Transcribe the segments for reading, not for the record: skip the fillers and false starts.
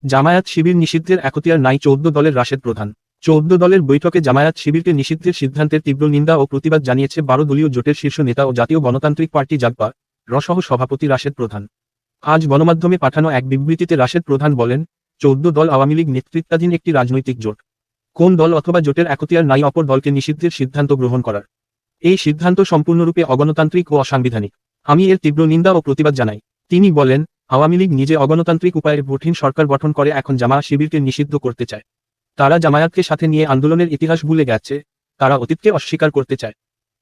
জামায়াত শিবির নিষিদ্ধের এখতিয়ার নাই ১৪ দলের রাশেদ প্রধান। ১৪ দলের বৈঠকে জামায়াত শিবিরকে নিষিদ্ধের সিদ্ধান্তের তীব্র নিন্দা ও প্রতিবাদ জানিয়েছে ১২ দলীয় জোটের শীর্ষ নেতা ও জাতীয় গণতান্ত্রিক পার্টি জাগপা সহ সভাপতি রাশেদ প্রধান। আজ গণমাধ্যমে পাঠানো এক বিবৃতিতে রাশেদ প্রধান বলেন, ১৪ দল আওয়ামী লীগ নেতৃত্বাধীন একটি রাজনৈতিক জোট। কোন দল অথবা জোটের এখতিয়ার নাই অপর দলকে নিষিদ্ধের সিদ্ধান্ত গ্রহণ করার। এই সিদ্ধান্ত সম্পূর্ণরূপে অগণতান্ত্রিক ও অসাংবিধানিক। আমি এর তীব্র নিন্দা ও প্রতিবাদ জানাই। তিনি বলেন, আওয়ামী লীগ নিজে অগণতান্ত্রিক উপায়ে ভোটহীন সরকার গঠন করে এখন জামায়াত শিবিরকে নিষিদ্ধ করতে চায়। তারা জামায়াতকে সাথে নিয়ে আন্দোলনের ইতিহাস ভুলে গেছে, তারা অতীতকে অস্বীকার করতে চায়।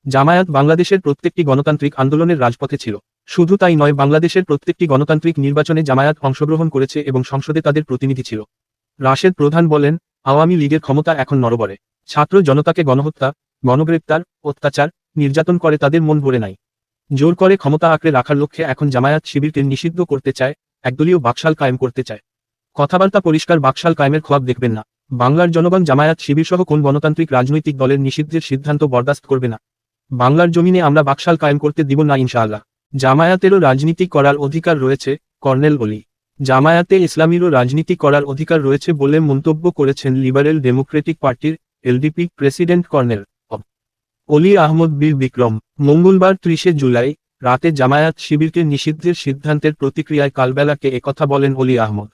জামায়াত বাংলাদেশের প্রত্যেকটি গণতান্ত্রিক আন্দোলনের রাজপথে ছিল। শুধু তাই নয়, বাংলাদেশের প্রত্যেকটি গণতান্ত্রিক নির্বাচনে জামায়াত অংশগ্রহণ করেছে এবং সংসদে তাদের প্রতিনিধি ছিল। রাশেদ প্রধান বলেন, আওয়ামী লীগের ক্ষমতা এখন নড়বড়ে। ছাত্র জনতাকে গণহত্যা, গণগ্রেপ্তার, অত্যাচার, নির্যাতন করে তাদের মন ভরে নাই। জোর করে ক্ষমতা আঁকড়ে রাখার লক্ষ্যে এখন জামায়াত শিবিরকে নিষিদ্ধ করতে চায়, একদলীয় বাকশাল কায়েম করতে চায়। কথাবার্তা পরিষ্কার, বাকশাল কায়েমের খোয়াব দেখবেন না। বাংলার জনগণ জামায়াত শিবির সহ কোন গণতান্ত্রিক রাজনৈতিক দলের নিষিদ্ধের সিদ্ধান্ত বরদাস্ত করবে না। বাংলার জমিনে আমরা বাকশাল কায়েম করতে দিব না ইনশাআল্লাহ। জামায়াতেরও রাজনীতি করার অধিকার রয়েছে, কর্নেল অলি। জামায়াতে ইসলামীরও রাজনীতি করার অধিকার রয়েছে বলে মন্তব্য করেছেন লিবারেল ডেমোক্রেটিক পার্টির এলডিপি প্রেসিডেন্ট কর্নেল অলি আহমদ বীর বিক্রম। মঙ্গলবার ৩০ জুলাই রাতে জামায়াত শিবিরকে নিষিদ্ধের সিদ্ধান্তের প্রতিক্রিয়ায় কালবেলাকে একথা বলেন অলি আহমদ।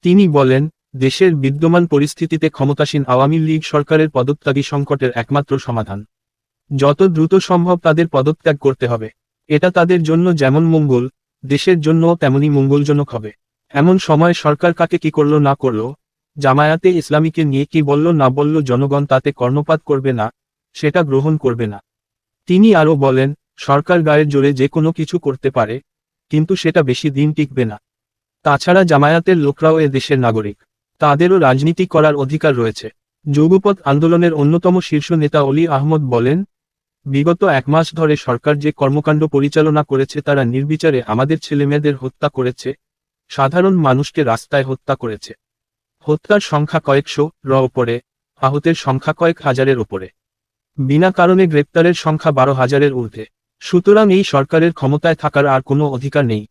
তিনি বলেন, দেশের বিদ্যমান পরিস্থিতিতে ক্ষমতাসীন আওয়ামী লীগ সরকারের পদত্যাগই সংকটের একমাত্র সমাধান। যত দ্রুত সম্ভব তাদের পদত্যাগ করতে হবে। এটা তাদের জন্য যেমন মঙ্গল, দেশের জন্যও তেমনি মঙ্গলজনক হবে। এমন সময় সরকার কাকে কি করল না করল, জামায়াতে ইসলামীকে নিয়ে কি বলল না বলল, জনগণ তাতে কর্ণপাত করবে না, সেটা গ্রহণ করবে না। তিনি আরও বলেন, সরকার গায়ের জোরে যে কোনো কিছু করতে পারে, কিন্তু সেটা বেশি দিন টিকবে না। তাছাড়া জামায়াতের লোকরাও এ দেশের নাগরিক, তাদেরও রাজনীতি করার অধিকার রয়েছে। যুগপৎ আন্দোলনের অন্যতম শীর্ষ নেতা অলি আহমদ বলেন, বিগত ১ মাস ধরে সরকার যে কর্মকাণ্ড পরিচালনা করেছে, তারা নির্বিচারে আমাদের ছেলেমেয়েদের হত্যা করেছে, সাধারণ মানুষকে রাস্তায় হত্যা করেছে। হত্যার সংখ্যা কয়েকশোর ওপরে, আহতের সংখ্যা কয়েক হাজারের ওপরে, বিনা কারণে গ্রেপ্তারের সংখ্যা ১২,০০০-এর ঊর্ধ্বে। সুতরাং এই সরকারের ক্ষমতায় থাকার আর কোনো অধিকার নেই।